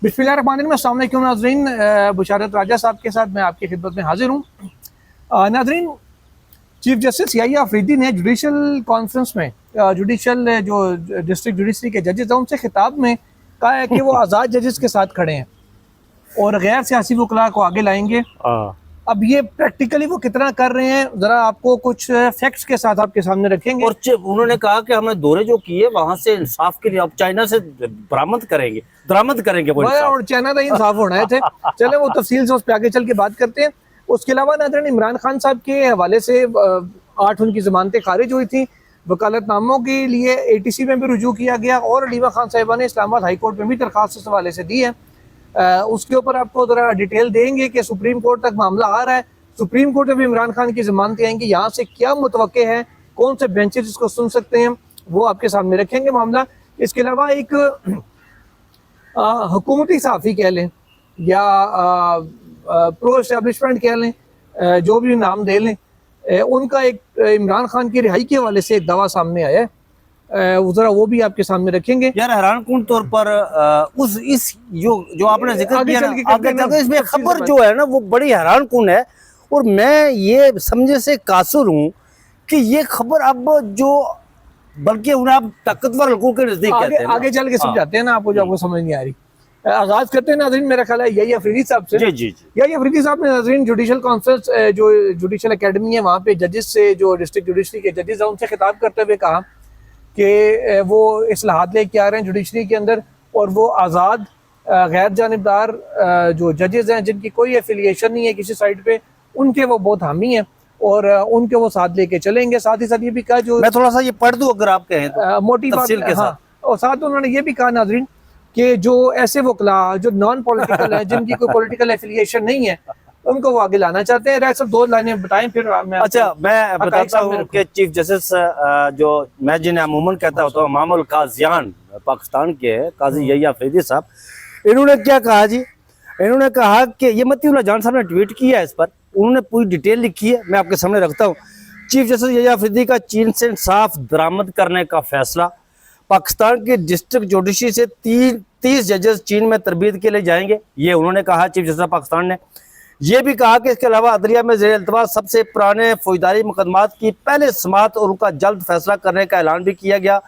बिस्मिल्लाहिर्रहमानिर्रहीम, अस्सलाम वालेकुम नाज़रीन। बुशारत राजा साहब के साथ मैं आपकी खिदमत में हाजिर हूँ। नाज़रीन, चीफ जस्टिस याहिया अफरीदी ने जुडिशल कॉन्फ्रेंस में जुडिशल जो डिस्ट्रिक्ट जुडिशरी के जजेस हैं उनसे खिताब में कहा है कि वो आज़ाद जजेस के साथ खड़े हैं और गैर सियासी वकला को आगे लाएंगे। अब ये प्रैक्टिकली वो कितना कर रहे हैं, जरा आपको कुछ फैक्ट्स के साथ आपके सामने रखेंगे। और उन्होंने कहा कि हमने दौरे जो किए वहां से इंसाफ के लिए अब चाइना से बरामद करेंगे वो इंसाफ। और चाइना का इंसाफ होना थे। चले वो तफसील से उस पर आगे चल के बात करते हैं। उसके अलावा नाज़रीन, इमरान खान साहब के हवाले से 8 उनकी जमानतें खारिज हुई थी, वकालतनामों के लिए ATC में भी रुजू किया गया और अलीमा खान साहिबा ने इस्लामाबाद हाई कोर्ट में भी दरख्वास्त इस हवाले से दी है। उसके ऊपर आपको ज़रा डिटेल देंगे कि सुप्रीम कोर्ट तक मामला आ रहा है, सुप्रीम कोर्ट में भी इमरान खान की जमानतें आएंगी, यहाँ से क्या मुतवक्के है, कौन से बेंचेस इसको सुन सकते हैं, वो आपके सामने रखेंगे मामला। इसके अलावा एक हुकूमती सहाफ़ी कह लें या प्रो एस्टेब्लिशमेंट कह लें, जो भी नाम दे लें, उनका एक इमरान खान की रिहाई के हवाले से एक दावा सामने आया है, जरा वो भी आपके सामने रखेंगे। यार हैरानकुन तौर पर जो आपने जिक्र किया ना, इसमें खबर जो है ना वो बड़ी हैरानकुन है और मैं ये समझे से कासुर हूँ कि ये खबर अब जो बल्कि उन्हें आप ताकतवर लोगों के नजदीक कहते हैं, आगे चल के समझाते हैं ना आपको जो आपको समझ नहीं आ रही। आगाज करते हैं नाज़रीन, मेरा ख्याल है याहिया अफरीदी साहब से। जी जी जी। याहिया अफरीदी साहब ने नाज़रीन जुडिशल कॉन्फ्रेंस जो जुडिशल एकेडमी है वहाँ पे जजेस से, जो डिस्ट्रिक्ट जुडिशरी के जजेस हैं, उनसे खिताब करते हुए कहा कि वो इस्लाहात लेके आ रहे हैं जुडिशरी के अंदर और वो आज़ाद गैर जानिबदार जो जजेस हैं जिनकी कोई एफिलिएशन नहीं है किसी साइड पे, उनके वो बहुत हामी हैं और उनके वो साथ लेके चलेंगे। साथ ही साथ ये भी कहा, जो मैं थोड़ा सा ये पढ़ दूं अगर आप कहें तो, मोटी बात के साथ। और साथ उन्होंने ये भी कहा नाज़रीन कि जो ऐसे वकला जो नॉन पॉलिटिकल है, जिनकी कोई पॉलिटिकल एफिलिएशन नहीं है, उनको वो आगे लाना चाहते हैं। सब 2 लाइनें बताएं फिर मैं। अच्छा, मैं बताता हूँ कि चीफ जस्टिस जो मैं जिन्हें अमूमन कहता होता हूँ मामुल काजियान, पाकिस्तान के काजी याहिया अफरीदी साहब, इन्होंने क्या कहा जी, इन्होंने कहा कि ये मतीउल्लाह जान साहब ने ट्वीट किया है, इस पर उन्होंने पूरी डिटेल लिखी है, मैं आपके सामने रखता हूँ। चीफ जस्टिस याहिया अफरीदी का चीन से इंसाफ बरामद करने का फैसला, पाकिस्तान की डिस्ट्रिक्ट जुडिशरी से 30 जजेस चीन में तरबीत के लिए जाएंगे, ये उन्होंने कहा चीफ जस्टिस पाकिस्तान ने। यह भी कहा कि इसके अलावा अदलिया में ज़ेर इल्तवास सबसे पुराने फौजदारी मुकदमात की पहले समाअत और उनका जल्द फैसला करने का ऐलान भी किया गया,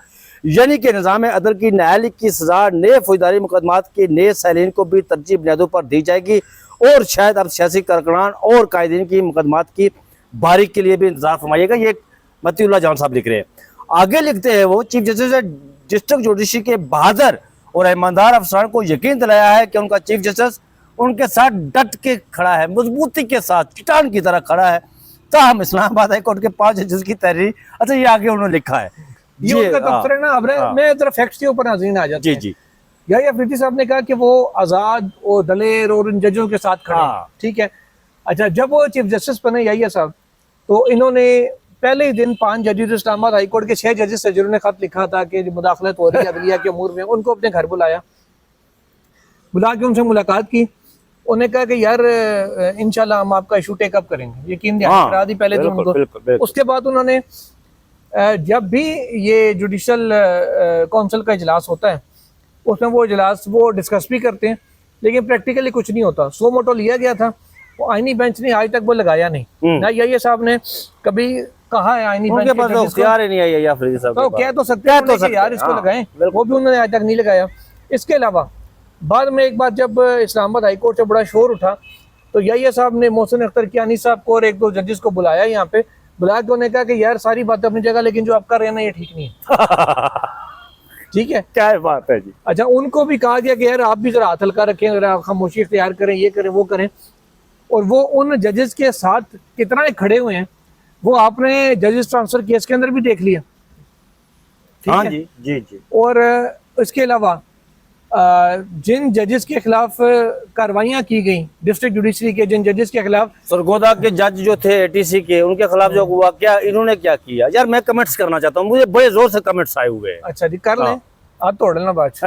यानी कि निज़ाम अदल की न्यायालय की सजा नए फौजदारी मुकदमात के नए सैलीन को भी तरजीह बुनियादों पर दी जाएगी और शायद अब सियासी कारकुनान और कायदीन की मुकदमात की बारीक के लिए भी इंतजार फरमाइएगा। ये मतीउल्लाह जान साहब लिख रहे हैं। आगे लिखते हैं वो, चीफ जस्टिस ने डिस्ट्रिक्ट जुडिशरी के बहादुर और ईमानदार अफसरान को यकीन दिलाया है कि उनका चीफ जस्टिस उनके साथ डट के खड़ा है, मजबूती के साथ चट्टान की तरह खड़ा है। ताहम इस्लामाबाद हाई कोर्ट के 5 जजेस की तहरीर, अच्छा ये आगे उन्होंने लिखा है, ये उनका दफ्तर है ना। अब मैं जरा फैक्ट्स के ऊपर नाज़रीन आ जाते हैं। जी जी। याहिया अफरीदी साहब ने कहा कि वो आज़ाद और दलेर और इन जजों के साथ खड़े हैं, ठीक है। अच्छा, जब वो चीफ जस्टिस बने याहिया साहब, तो इन्होंने पहले ही दिन 5 जजेस, इस्लामाबाद हाई कोर्ट के 6 जजेस से जिन्होंने खत लिखा था कि मुदाखलत हो रही है अदलिया के अमूर में, उनको अपने घर बुलाया, बुला के उनसे मुलाकात की। उन्हें कहा कि यार इंशाल्लाह हम आपका इशू टेकअप करेंगे, यकीन करा दी पहले दिन उनको। उसके बाद उन्होंने जब भी ये जुडिशल काउंसिल का इजलास होता है उसमें वो इजलास वो डिस्कस भी करते हैं, लेकिन प्रैक्टिकली कुछ नहीं होता। सो मोटो लिया गया था, वो आईनी बेंच ने आज तक वो लगाया नहीं ना। याहिया साहब ने कभी कहा है आईनी बेंच के इख्तियार नहीं है याहिया अफरीदी साहब, तो कह तो सकते हैं कि यार इसको लगाएं, वो भी उन्होंने आज तक नहीं लगाया। इसके अलावा बाद में एक बार जब इस्लामाबाद हाई कोर्ट से बड़ा शोर उठा तो याहिया साहब ने मोहसिन अख्तर कियानी साहब को और 1-2 जजेस को बुलाया, यहाँ पे बुला के उन्होंने कहा कि यार सारी बातें अपनी जगह, लेकिन जो आप कर रहे हैं ना ये ठीक नहीं है। ठीक है, क्या बात है जी। अच्छा, उनको भी कहा गया कि यार आप भी जरा हाथ हल्का रखें, अगर आप खामोशी इख्तियार करें, ये करें वो करें। और वो उन जजेस के साथ कितना खड़े हुए हैं वो आपने जजेस ट्रांसफर केस के अंदर भी देख लिया। हाँ जी जी जी। और इसके अलावा जिन जजेस के खिलाफ कार्रवाइयाँ की गई डिस्ट्रिक्ट जुडिशरी के, जिन जजेस के खिलाफ, सरगोदा के जज जो थे ATC के, उनके खिलाफ जो हुआ, क्या इन्होंने क्या किया यार, मैं कमेंट्स करना चाहता हूँ, मुझे बड़े जोर से कमेंट्स आए हुए हैं। अच्छा जी, कर लें, आप तोड़ लेना बात।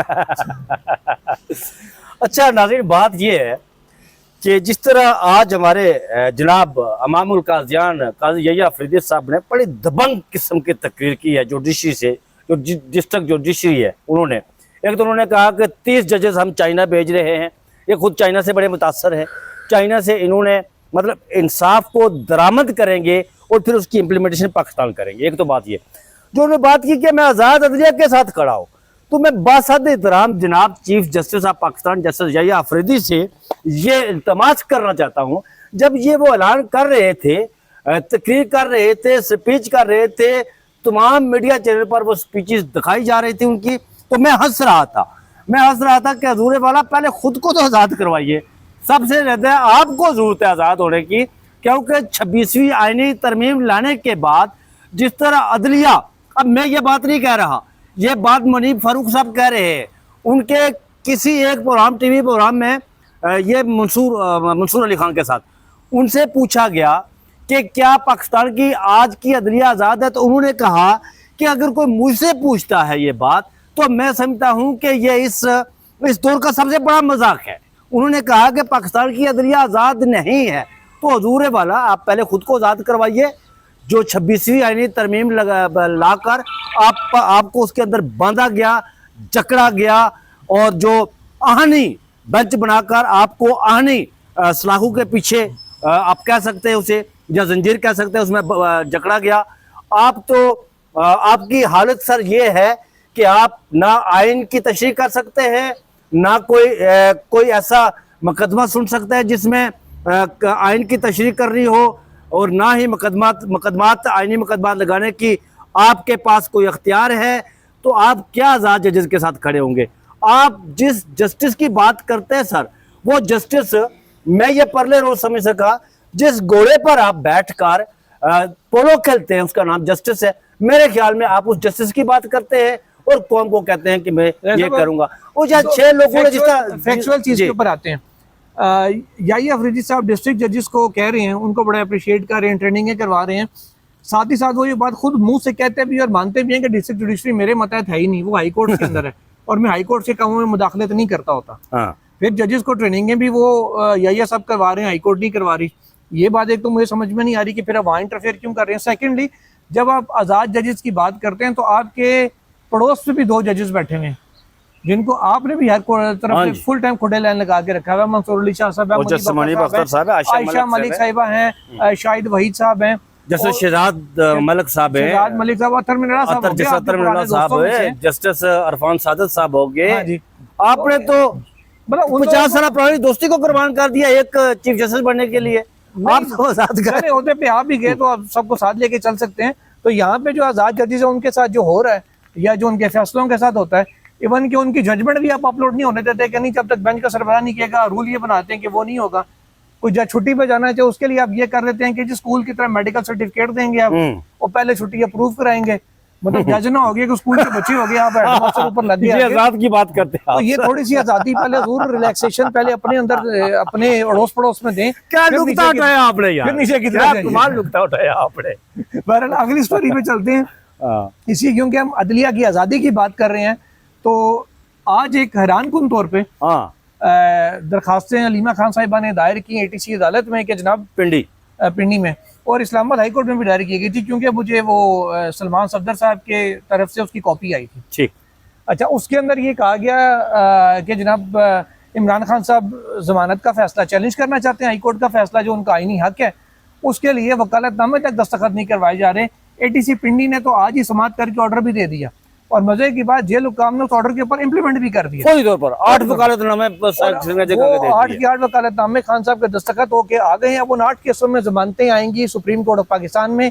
अच्छा नाज़रीन, बात ये है कि जिस तरह आज हमारे जनाब अमामुल काजियान काजी याहिया अफरीदी साहब ने बड़ी दबंग किस्म की तकरीर की है जुडिशरी से, जो डिस्ट्रिक्ट जुडिशरी है, उन्होंने एक तो उन्होंने कहा कि 30 जजेस हम चाइना भेज रहे हैं, ये खुद चाइना से बड़े मुतासर है, चाइना से इन्होंने मतलब इंसाफ को दरामद करेंगे और फिर उसकी इम्प्लीमेंटेशन पाकिस्तान करेंगे। एक तो बात ये जो उन्होंने बात की कि मैं आज़ाद अदलिया के साथ खड़ा हूँ, तो मैं बासद एहतराम जनाब chief justice of Pakistan justice Yahya Afridi से ये इल्तमास करना चाहता हूँ, जब ये वो ऐलान कर रहे थे, तकरीर कर रहे थे, स्पीच कर रहे थे, तमाम मीडिया चैनल पर वो स्पीचेस दिखाई जा रही थी उनकी, तो मैं हंस रहा था कि हजूर वाला पहले खुद को तो आज़ाद करवाइए, सबसे ज़्यादा आपको ज़रूरत है आज़ाद होने की, क्योंकि 26वीं आईनी तरमीम लाने के बाद जिस तरह अदलिया, अब मैं ये बात नहीं कह रहा, ये बात मुनीब फारूक साहब कह रहे हैं, उनके किसी एक प्रोग्राम टीवी प्रोग्राम में ये मंसूर अली खान के साथ उनसे पूछा गया कि क्या पाकिस्तान की आज की अदलिया आज़ाद है, तो उन्होंने कहा कि अगर कोई मुझसे पूछता है ये बात तो मैं समझता हूँ कि ये इस दौर का सबसे बड़ा मजाक है। उन्होंने कहा कि पाकिस्तान की अदलिया आज़ाद नहीं है, तो हजूर वाला आप पहले खुद को आज़ाद करवाइए, जो 26वीं आईनी तरमीम लाकर आपको उसके अंदर बांधा गया, जकड़ा गया, और जो आहनी बेंच बनाकर आपको आहनी सलाखों के पीछे आप कह सकते हैं उसे, या जंजीर कह सकते हैं, उसमें जकड़ा गया। आप तो आपकी हालत सर ये है कि आप ना आइन की तशरीह कर सकते हैं, ना कोई ऐसा मुकदमा सुन सकता है जिसमें आइन की तशरीह कर रही हो, और ना ही मुकदमात आइनी मुकदमात लगाने की आपके पास कोई अख्तियार है। तो आप क्या आज़ाद जजेस के साथ खड़े होंगे? आप जिस जस्टिस की बात करते हैं सर, वो जस्टिस मैं ये परले रोज समझ सका, जिस घोड़े पर आप बैठकर पोलो खेलते हैं उसका नाम जस्टिस है। मेरे ख्याल में आप उस जस्टिस की बात करते हैं और कौम को कहते हैं कि मैं ये करूंगा। वो जहाँ 6 लोगों ने जिसका फैक्चुअल चीज के ऊपर आते हैं, याहिया अफरीदी साहब डिस्ट्रिक्ट जजेस को कह रहे हैं, उनको बड़ा अप्रिशिएट कर रहे हैं, ट्रेनिंगें करवा रहे हैं, साथ ही साथ वो ये बात खुद मुंह से कहते भी और मानते भी हैं कि डिस्ट्रिक्ट जुडिशरी मेरे मतहत है ही नहीं, वो हाई कोर्ट के अंदर है और मैं हाई कोर्ट के कामों में मुदाखलत नहीं करता होता। फिर जजेस को ट्रेनिंगें भी वो याहिया साहब करवा रहे हैं, हाई कोर्ट नहीं करवा रही। ये बात एक तो मुझे समझ में नहीं आ रही कि फिर आप वहाँ इंटरफेयर क्यों कर रहे हैं। सेकेंडली, जब आप आज़ाद जजेस की बात करते हैं तो आपके पड़ोस में भी 2 जजेस बैठे हुए हैं जिनको आपने भी हर तरफ फुल टाइम खुडे लाइन लगा के रखा है। मंसूर अली शाह साहब है, आयशा मलिक साहिबा हैं, शाहिद वहीद साहब हैं, जैसे शहजाद मलिक साहब हैं, शहजाद मलिक साहब, अतर मिनरा साहब, जस्टिस अरफान सादत साहब हो गए। आपने तो मतलब 50 साल पुरानी दोस्ती को कुर्बान कर दिया एक चीफ जस्टिस बनने के लिए। आप आजाद होते पे आप भी गए तो आप सबको साथ लेके चल सकते हैं। तो यहाँ पे जो आज़ाद जजेस है उनके साथ जो हो रहा है या जो उनके फैसलों के साथ होता है, इवन कि उनकी जजमेंट भी आप अपलोड नहीं होने देते कि नहीं जब तक बेंच का सरबराह नहीं किएगा, रूल ये बनाते हैं कि वो नहीं होगा। कोई जज छुट्टी पे जाना चाहिए उसके लिए आप ये कर देते हैं कि जिस स्कूल की तरह मेडिकल सर्टिफिकेट देंगे आप, और पहले छुट्टी अप्रूव कराएंगे, मतलब जज ना हो गया कि स्कूल के बच्चे हो गए आप हेडमास्टर ऊपर लग गया। आजाद की बात करते हैं तो ये थोड़ी सी आजादी पहले जरूर रिलैक्सेशन पहले अपने अंदर अपने अड़ोस पड़ोस में दें। क्या नुकता उठाया आपने यार, फिर नीचे की तरफ कमाल नुकता उठाया आपने। बहरहाल अगली स्टोरी पे चलते हैं। इसी क्योंकि हम अदलिया की आज़ादी की बात कर रहे हैं, तो आज एक हैरानकुन तौर पे दरखास्तें अलीमा खान साहिबा ने दायर की एटीसी अदालत में कि जनाब पिंडी में और इस्लामाबाद हाई कोर्ट में भी दायर की गई थी, क्योंकि मुझे वो सलमान सफदर साहब के तरफ से उसकी कॉपी आई थी। ठीक, अच्छा, उसके अंदर ये कहा गया कि जनाब इमरान खान साहब जमानत का फैसला चैलेंज करना चाहते हैं, हाई कोर्ट का फैसला जो उनका आईनी हक है, उसके लिए वकालतनामे तक दस्तखत नहीं करवाए जा रहे। एटीसी पिंडी ने तो आज ही समाअत करके ऑर्डर भी दे दिया, और मजे की बात जेल हुकाम ने उस ऑर्डर के ऊपर इम्प्लीमेंट भी कर दिया। फौरी तौर पर 8 वकालतनामे 8 के 8 वकालतनामे खान साहब के दस्तखत होके आ गए हैं। अब उन 8 केसों में जमानतें आएंगी सुप्रीम कोर्ट ऑफ पाकिस्तान में।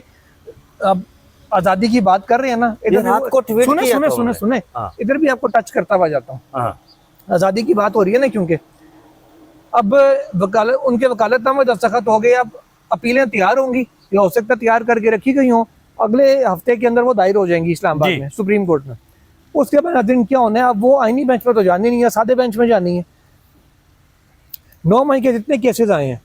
अब आजादी की बात कर रहे हैं ना, इधर सुने इधर भी आपको टच करता हुआ जाता हूँ। आजादी की बात हो रही है ना, क्योंकि अब उनके वकालतनामे दस्तखत हो गए, अब अपीलें तैयार होंगी या हो सकता है तैयार करके रखी गई हों, अगले हफ्ते के अंदर वो दायर हो जाएंगी इस्लामाबाद में सुप्रीम कोर्ट में। उसके बाद दिन क्या होना है, अब वो आईनी बेंच पर तो जानी नहीं है, सादे बेंच में जानी है। 9 मई के जितने केसेस आए हैं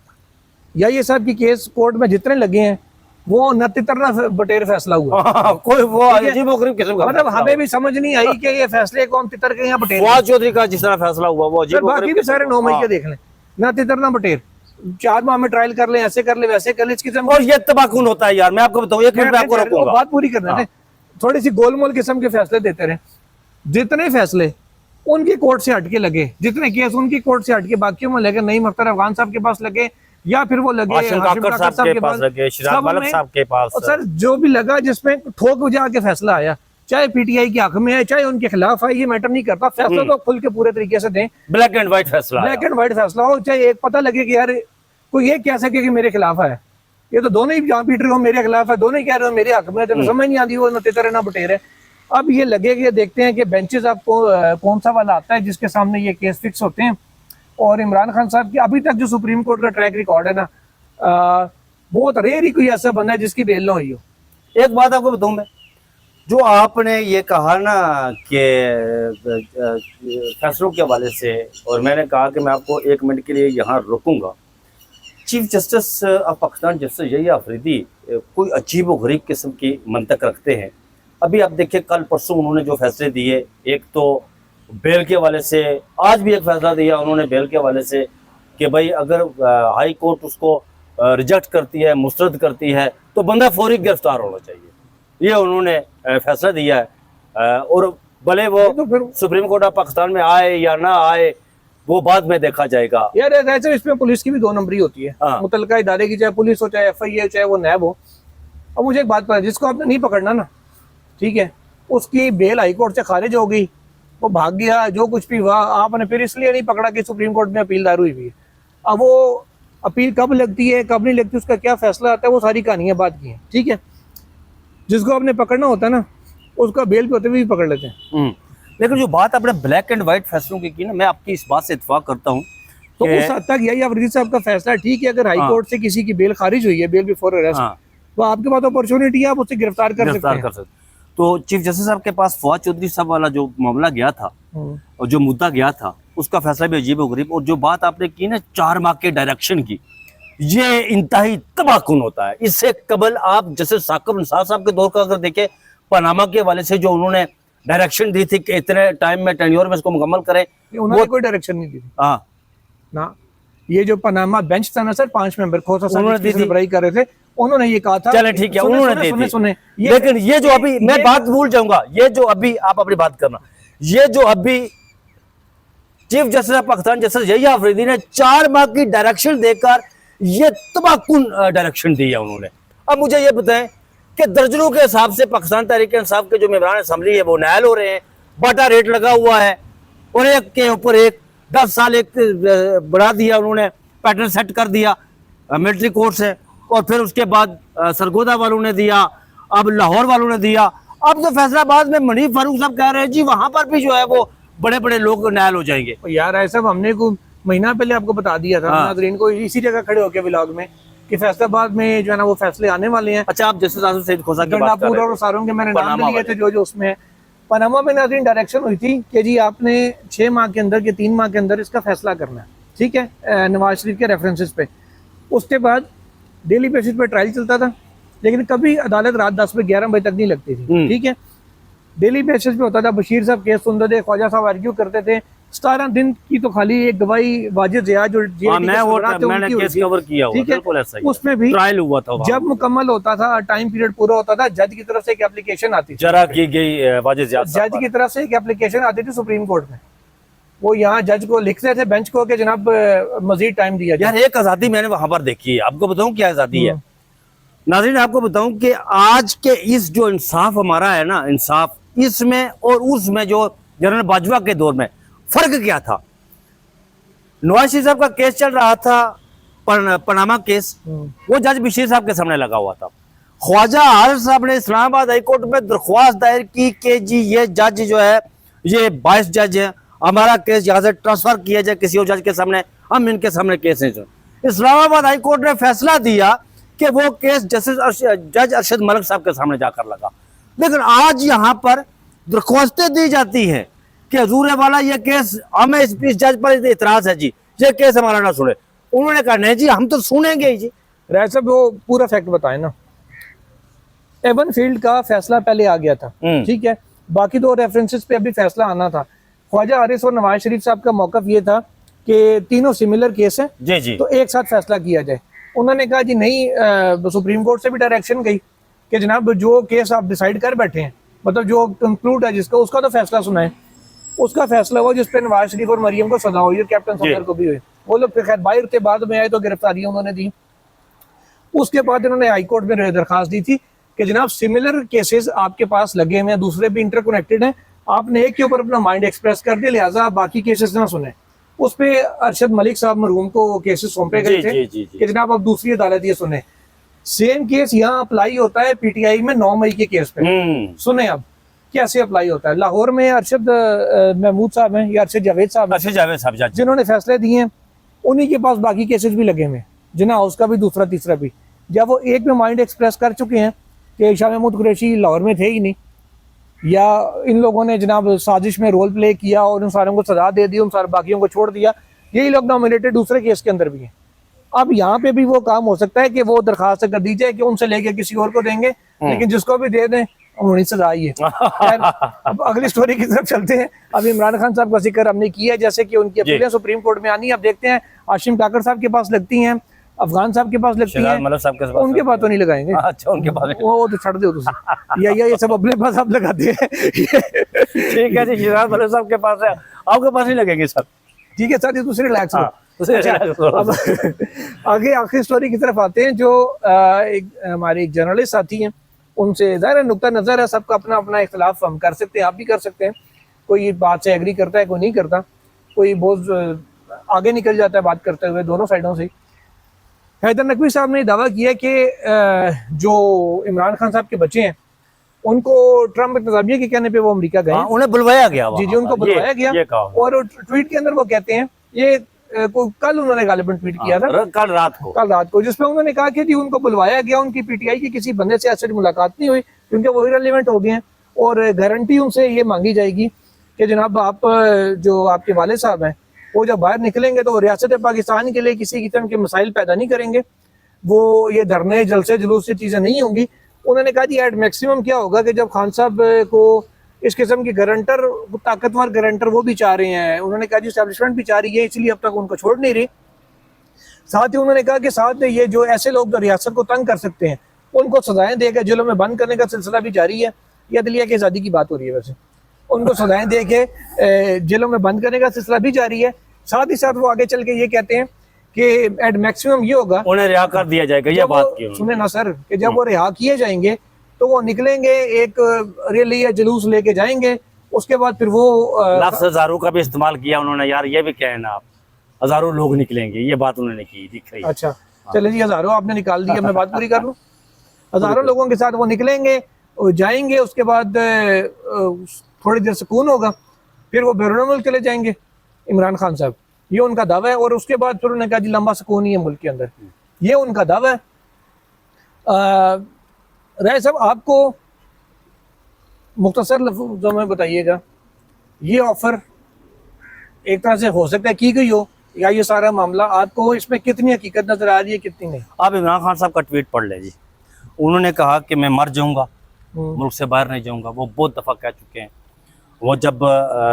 या ये साहब की केस कोर्ट में जितने लगे हैं, वो न तितरना बटेर फैसला हुआ। कोई वो मतलब हमें भी समझ नहीं आई कि ये फैसले को हम तितर के यहाँ बटेर। फवाद चौधरी का जिस तरह फैसला हुआ वो बाकी भी सारे 9 मई के देख लें, ना तितरना बटेर, 4 माह में ट्रायल कर ले, ऐसे कर ले वैसे कर ले, इसकी और ये तबाकून होता है यार। मैं आपको बताऊं, एक मिनट में आपको रोकूंगा, बात पूरी करना है। थोड़ी सी गोलमोल किस्म के फैसले देते रहे, जितने फैसले उनकी कोर्ट से हटके लगे, जितने केस उनकी कोर्ट से हटके बाकियों में लगे, नईम अख्तर अफगान साहब के पास लगे, या फिर वो लगे हाशिम काकर साहब के पास लगे, शिराज मलिक साहब के पास। सर जो भी लगा जिसमें ठोक बजा के फैसला आया, चाहे पीटीआई के हक में है चाहे उनके खिलाफ है, ये मैटर नहीं करता, फैसला तो खुल के पूरे तरीके से दें, ब्लैक एंड व्हाइट फैसला, ब्लैक एंड व्हाइट फैसला हो, चाहे एक पता लगे कि यार कोई ये कह सके कि मेरे खिलाफ है, ये तो दोनों ही जहाँ पीट रहे हो मेरे खिलाफ है, दोनों ही कह रहे हो मेरे हक में, तो समझ नहीं आती वो न तेतर ना बटेर है। अब ये लगे कि देखते हैं कि बेंचेस आपको कौन सा वाला आता है जिसके सामने ये केस फिक्स होते हैं। और इमरान खान साहब की अभी तक जो सुप्रीम कोर्ट का ट्रैक रिकॉर्ड है ना, बहुत रेयर ही कोई ऐसा बंदा है जिसकी बेल ना हुई हो। एक बात आपको बताऊं मैं, जो आपने ये कहा ना कि फैसलों के हवाले से, और मैंने कहा कि मैं आपको 1 मिनट के लिए यहाँ रोकूंगा। Chief justice of Pakistan justice Yahya Afridi कोई अजीब व गरीब किस्म की मंतक रखते हैं। अभी आप देखिए कल परसों उन्होंने जो फैसले दिए, एक तो बेल के हवाले से, आज भी एक फैसला दिया उन्होंने बेल के हवाले से कि भाई अगर हाई कोर्ट उसको रिजेक्ट करती है, मुस्तरद करती है, तो बंदा फौरी गिरफ्तार होना चाहिए। ये उन्होंने फैसला दिया है। और भले वो तो फिर सुप्रीम कोर्ट ऑफ पाकिस्तान में आए या ना आए वो बाद में देखा जाएगा। यार ऐसे इसमें पुलिस की भी 2 नंबरी होती है, हाँ। मुतलका इदारे की, चाहे पुलिस हो चाहे एफआई हो चाहे वो नैब हो। अब मुझे एक बात पता है, जिसको आपने नहीं पकड़ना ना, ठीक है, उसकी बेल हाई कोर्ट से खारिज हो गई, वो भाग गया, जो कुछ भी हुआ, आपने फिर इसलिए नहीं पकड़ा कि सुप्रीम कोर्ट में अपील दायर हुई हुई है। अब वो अपील कब लगती है कब नहीं लगती, उसका क्या फैसला आता है, वो सारी कहानियां बात की हैं, ठीक है। जिसको आपने पकड़ना होता है ना, उसका बेल पे होते हुए भी पकड़ लेते हैं। लेकिन जो बात आपने ब्लैक एंड व्हाइट फैसलों की ना, मैं आपकी इस बात से इत्तेफाक करता हूँ। तो उस हद तक यही अफरीदी साहब का फैसला ठीक है, अगर हाई कोर्ट से किसी की बेल खारिज हुई है, बेल बिफोर अरेस्ट, तो आपके पास अपॉर्चुनिटी है, आप उससे गिरफ्तार कर सकते हैं। तो चीफ जस्टिस साहब के पास फवाद चौधरी साहब वाला जो मामला गया था और जो मुद्दा गया था, उसका फैसला भी अजीब और गरीब। और जो बात आपने की ना 4 माह के डायरेक्शन की, ये इंतहाई तबाहकुन होता है। इससे कबल आप जैसे साकिब निसार साहब के दौर का अगर देखें, पनामा के हवाले से जो उन्होंने डायरेक्शन दी थी कि इतने टाइम में टेन्योर में इसको मुकम्मल करें, उन्होंने कोई डायरेक्शन नहीं दी। हाँ ना, ये जो पनामा बेंच था ना सर, 5 मेंबर खोसा साहब उन्होंने दी बराई कर रहे थे, उन्होंने ये कहा था। चले ठीक है, उन्होंने दी थी। लेकिन ये जो अभी मैं बात भूल जाऊंगा, ये जो अभी आप अपनी बात करना, ये जो अभी chief justice of Pakistan justice Yahya Afridi ने 4 माह की डायरेक्शन देकर ये तबाहकुन डायरेक्शन दी है उन्होंने। अब मुझे ये बताएं कि दर्जनों के हिसाब से पाकिस्तान तहरीक इंसाफ के जो मेंबरान असम्बली है वो नायल हो रहे हैं, बाटा रेट लगा हुआ है, और एक के ऊपर एक 10 साल एक बढ़ा दिया उन्होंने, पैटर्न सेट कर दिया मिलिट्री कोर्ट से, और फिर उसके बाद सरगोदा वालों ने दिया, अब लाहौर वालों ने दिया, अब तो फैसलाबाद में मनीफ फारूक साहब कह रहे हैं जी वहां पर भी जो है वो बड़े बड़े लोग नायल हो जाएंगे। यार ऐसा हमने को महीना पहले आपको बता दिया था, नाज़रीन को इसी जगह खड़े होकर व्लॉग में, कि फैसलाबाद में जो है ना वो फैसले आने वाले हैं। अच्छा, आप जस्टिस आसिफ सईद खोसा की बात कर रहे हैं, और सारों के मैंने नाम लिए थे जो जो उसमें है। पनामा में नाज़रीन डायरेक्शन हुई थी कि जी आपने 6 माह के अंदर के 3 माह के अंदर इसका फैसला करना है, ठीक है, नवाज शरीफ के रेफरेंसेस पे। उसके बाद डेली बेसिस पे ट्रायल चलता था, लेकिन कभी अदालत रात 10 बजे 11 बजे तक नहीं लगती थी, ठीक है। डेली बेसिस पे होता था, बशीर साहब केस सुनते थे, ख्वाजा साहब आर्ग्यू करते थे, 17 दिन की तो खाली एक गवाही वाजिद जिया जो मैंने केस कवर किया हुआ, बिल्कुल ऐसा ही उसमें भी ट्रायल हुआ था। जब मुकम्मल होता था, टाइम पीरियड पूरा होता था, जज की तरफ से एक एप्लीकेशन आती थी, जरा की गई वाजिद जिया जज की तरफ से एक एप्लीकेशन आती थी सुप्रीम कोर्ट में, वो यहाँ जज को लिखते थे बेंच को कि जनाब मजीद टाइम दिया जाए। यार एक आजादी मैंने वहां पर देखी है, आपको बताऊं क्या आजादी है नाज़रीन, आपको बताऊं कि आज के इस जो इंसाफ हमारा है ना, इंसाफ इसमें और उसमें जो जनरल बाजवा के दौर में फर्क क्या था। नवाज शरीफ साहब का केस चल रहा था, पनामा केस, वो जज बशीर साहब के सामने लगा हुआ था। ख्वाजा आरिफ साहब ने इस्लामाबाद हाई कोर्ट में दरख्वास्त दायर की कि जी ये जज जो है ये 22 जज है, हमारा केस यहाँ से ट्रांसफर किया जाए किसी और जज के सामने, हम इनके सामने केस नहीं सुन। इस्लामाबाद हाई कोर्ट ने फैसला दिया कि वो केस जज अरशद मलिक साहब के सामने जाकर लगा। लेकिन आज यहाँ पर दरख्वास्तें दी जाती हैं कि हजूर वाला ये केस, हमें इस जज पर इतराज है जी, ये केस हमारा ना सुने। उन्होंने कहा नहीं जी हम तो सुनेंगे ही जी। राय साहब वो पूरा फैक्ट बताए ना, एवन फील्ड का फैसला पहले आ गया था, ठीक है, बाकी 2 रेफरेंसेस पे अभी फैसला आना था। ख्वाजा आरिफ और नवाज शरीफ साहब का मौकफ ये था कि तीनों सिमिलर केस है जी जी, तो एक साथ फैसला किया जाए। उन्होंने कहा जी नहीं, सुप्रीम कोर्ट से भी डायरेक्शन गई कि जनाब जो केस आप डिसाइड कर बैठे हैं, मतलब जो कंक्लूड है जिसका, उसका तो फैसला सुनाए। उसका फैसला हुआ जिसपे नवाज शरीफ और मरियम को सजा हुई और कैप्टन सफदर को भी हुई। वो लोग फिर खैर बाहर थे, बाद में आए तो गिरफ्तारियां उन्होंने दी। उसके बाद इन्होंने हाईकोर्ट में दरखास्त दी थी कि जनाब सिमिलर केसेस आपके पास लगे हुए हैं, दूसरे भी इंटरकनेक्टेड हैं, आपने एक के ऊपर अपना माइंड एक्सप्रेस कर दिया, लिहाजा आप बाकी केसेस ना सुने। उस पे अरशद मलिक साहब मरहूम को केसेस सौंपे गए थे कि जनाब आप दूसरी अदालत ये सुने। सेम केस यहाँ अप्लाई होता है पीटीआई में 9 मई के केस पे। सुने अब कैसे अप्लाई होता है। लाहौर में अरशद महमूद साहब हैं या अरशद जावेद साहब जिन्होंने फैसले दिए हैं, उन्हीं के पास बाकी केसेस भी लगे हुए, जिन्ना हाउस का भी दूसरा तीसरा भी। जब वो एक में माइंड एक्सप्रेस कर चुके हैं कि शाह महमूद कुरैशी लाहौर में थे ही नहीं, या इन लोगों ने जनाब साजिश में रोल प्ले किया और उन सारों को सजा दे दी, उन सारे बाकियों को छोड़ दिया, यही लोग नॉमिनेटेड दूसरे केस के अंदर भी हैं। अब यहाँ पे भी वो काम हो सकता है कि वो दरखास्त कर दी जाए कि उनसे लेके किसी और को देंगे, लेकिन जिसको भी दे दें उन्हें सजा ही है। अब अगली स्टोरी की तरफ चलते हैं। अब इमरान खान साहब का जिक्र हमने किया है, जैसे कि उनकी अपीलें सुप्रीम कोर्ट में आनी है। अब देखते हैं हाशिम ठाकर साहब के पास लगती हैं, अफगान साहब के पास लगती हैं, उनके पास तो नहीं लगाएंगे। अच्छा, उनके पास वो तो छड़ दो ये सब अपने पास आप लगाते हैं। ठीक है जी, शिराज मलिक साहब के पास है, आपके पास नहीं लगेंगे सर। ठीक है सर, ये दूसरे रिलैक्स हो। अब आगे आखिरी स्टोरी की तरफ आते हैं, जो हमारे एक जर्नलिस्ट साथी हैं, उनसे ज़ाहिर नुक्ता नज़र है, सबका अपना अपना इख्तलाफ हम कर सकते हैं, आप भी कर सकते हैं। कोई बात से एग्री करता है, कोई नहीं करता, कोई बहुत आगे निकल जाता है बात करते हुए, दोनों साइडों से। हैदर नकवी साहब ने दावा किया कि जो इमरान खान साहब के बच्चे हैं उनको ट्रम्प इंतजामिया के कहने पे वो अमेरिका गए, उन्हें बुलवाया गया। जी, उनको बुलवाया गया। और ट्वीट के अंदर वो कहते हैं, ये कल उन्होंने गालिबन ट्वीट किया था, कल रात को जिसमें उन्होंने कहा कि जी उनको बुलवाया गया, उनकी पीटीआई की किसी बंदे से ऐसे मुलाकात नहीं हुई क्योंकि वो इररिलेवेंट हो गए हैं, और गारंटी उनसे ये मांगी जाएगी कि जनाब आप जो आपके वाले साहब हैं वो जब बाहर निकलेंगे तो रियासत पाकिस्तान के लिए किसी किस्म के मसाइल पैदा नहीं करेंगे, वो ये धरने जलसे जुलूस से चीज़ें नहीं होंगी। उन्होंने कहा जी एट मैक्सिमम क्या होगा कि जब खान साहब को इस किस्म की गारंटर, ताकतवर गारंटर वो भी चाह रहे हैं, उन्होंने कहा जी एस्टैब्लिशमेंट भी चाह रही है, इसलिए अब तक उनको छोड़ नहीं रही। साथ ही उन्होंने कहा कि साथ ये जो ऐसे लोग जो रियासत को तंग कर सकते हैं उनको सजाएं देकर जेलों में बंद करने का सिलसिला भी जारी है। यह अदलिया की आज़ादी की बात हो रही है, वैसे उनको सजाएं दे के जेलों में बंद करने का सिलसिला भी जारी है। साथ ही साथ वो आगे चल के ये कहते हैं कि एट मैक्सिमम ये होगा उन्हें रिहा कर दिया जाएगा। ये बात क्यों सुने ना सर, कि जब वो रिहा किए जाएंगे तो वो निकलेंगे, एक रैली या जुलूस लेके जाएंगे, उसके बाद फिर वो लफ्ज़ हजारों का भी इस्तेमाल किया उन्होंने। यार ये भी कहना, आप हजारों लोग निकलेंगे, ये बात उन्होंने की, दिख रही। अच्छा चले जी, हजारों आपने निकाल दिया, मैं बात पूरी कर लूँ। हजारों लोगों के साथ वो निकलेंगे, जाएंगे, उसके बाद थोड़ी देर सुकून होगा, फिर वो बैरून मुल्क चले जाएंगे इमरान खान साहब, ये उनका दावा है। और उसके बाद फिर उन्होंने कहा जी लंबा सुकून ही है मुल्क के अंदर, ये उनका दावा है। राय साहब, आपको मुख्तसर लफ्ज़ों में बताइएगा, ये ऑफर एक तरह से हो सकता है की गई हो, या ये सारा मामला आपको इसमें कितनी हकीकत नजर आ रही है, कितनी नहीं? आप इमरान खान साहब का ट्वीट पढ़ लें जी। उन्होंने कहा कि मैं मर जाऊंगा, मुल्क से बाहर नहीं जाऊंगा। वो बहुत दफ़ा कह चुके हैं। वो जब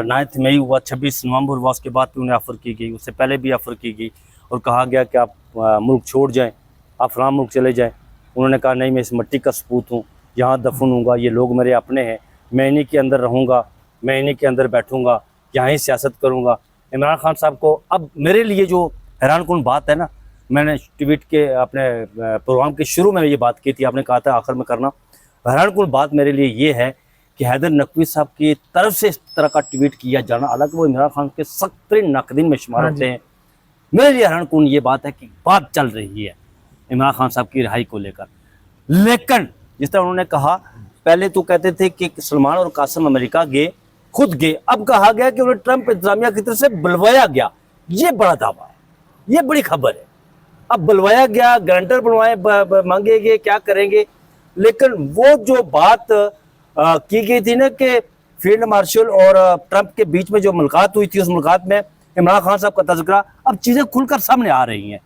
9 मई हुआ, 26 नवंबर हुआ, उसके बाद भी उन्हें ऑफ़र की गई, उससे पहले भी ऑफ़र की गई और कहा गया कि आप मुल्क छोड़ जाएं, आप फलां मुल्क चले जाएं। उन्होंने कहा नहीं, मैं इस मिट्टी का सपूत हूँ, यहाँ दफन हूँगा, ये लोग मेरे अपने हैं, मैं इन्हीं के अंदर रहूँगा, मैं इन्हीं के अंदर बैठूँगा, यहाँ ही सियासत करूँगा। इमरान खान साहब को अब मेरे लिए जो हैरानकुन बात है ना, मैंने ट्वीट के अपने प्रोग्राम के शुरू में ये बात की थी, आपने कहा था आखिर में करना। हैरानकुन बात मेरे लिए ये है कि हैदर नकवी साहब की तरफ से इस तरह का ट्वीट किया जाना, हालांकि वो इमरान खान के सख्त नाकदीन में शुमार होते हैं। मेरे लिए हैरानकुन ये बात है कि बात चल रही है इमरान खान साहब की रिहाई को लेकर, लेकिन जिस तरह उन्होंने कहा, पहले तो कहते थे कि सलमान और कासिम अमेरिका गए, खुद गए, अब कहा गया कि उन्हें ट्रंप इंतजामिया की तरफ से बुलवाया गया। ये बड़ा दावा है, ये बड़ी खबर है। अब बुलवाया गया, गारंटर बनवाए, मांगेंगे, क्या करेंगे। लेकिन वो जो बात की गई थी ना कि फील्ड मार्शल और ट्रंप के बीच में जो मुलाकात हुई थी, उस मुलाकात में इमरान खान साहब का तज़किरा, अब चीज़ें खुलकर सामने आ रही हैं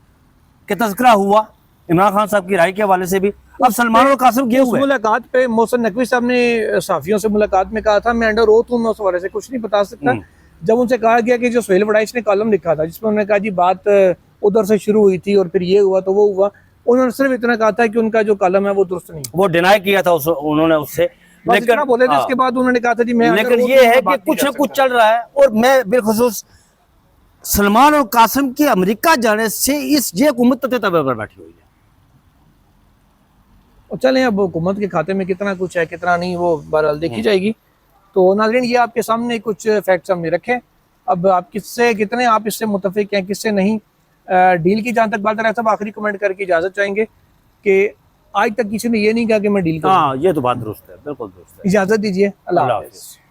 कि तज़किरा हुआ इमरान खान साहब की राय के हवाले से भी। अब सलमान और कासिम गए हुए मुलाकात पे मोहसिन नकवी साहब ने साफियों से मुलाकात में कहा था, मैं अंडर ओथ हूं, मैं उस हवाले से कुछ नहीं बता सकता। जब उनसे कहा गया कि जो सुहेल वड़ाइश ने कॉलम लिखा था जिसमें उन्होंने कहा जी बात उधर से शुरू हुई थी और फिर ये हुआ तो वो हुआ, उन्होंने सिर्फ इतना कहा था कि उनका जो कॉलम है वो दुरुस्त नहीं, वो डिनाई किया था उन्होंने उससे। बस इतना बोले थे। इसके बाद उन्होंने कहा था जी मैं, लेकिन ये है कि कुछ न कुछ चल रहा है। और मैं बिलखुसूस सलमान और कासिम के अमेरिका जाने से इस ये हुकूमत तवे पर बैठी हुई है। और चलें, अब हुकूमत के खाते में कितना कुछ है कितना नहीं वो बहरहाल देखी जाएगी। तो नाज़रीन, ये आपके सामने कुछ फैक्ट्स हमने रखे। अब आप किससे कितने आप इससे मुतफिक हैं किससे नहीं। डील की जहाँ तक बात है, सब आखिरी कमेंट करके इजाज़त चाहेंगे कि आज तक किसी ने ये नहीं कहा कि मैं डील करूं। हाँ, ये तो बात दुरुस्त है, बिल्कुल दुरुस्त है। इजाज़त दीजिए, अल्लाह हाफ़िज़।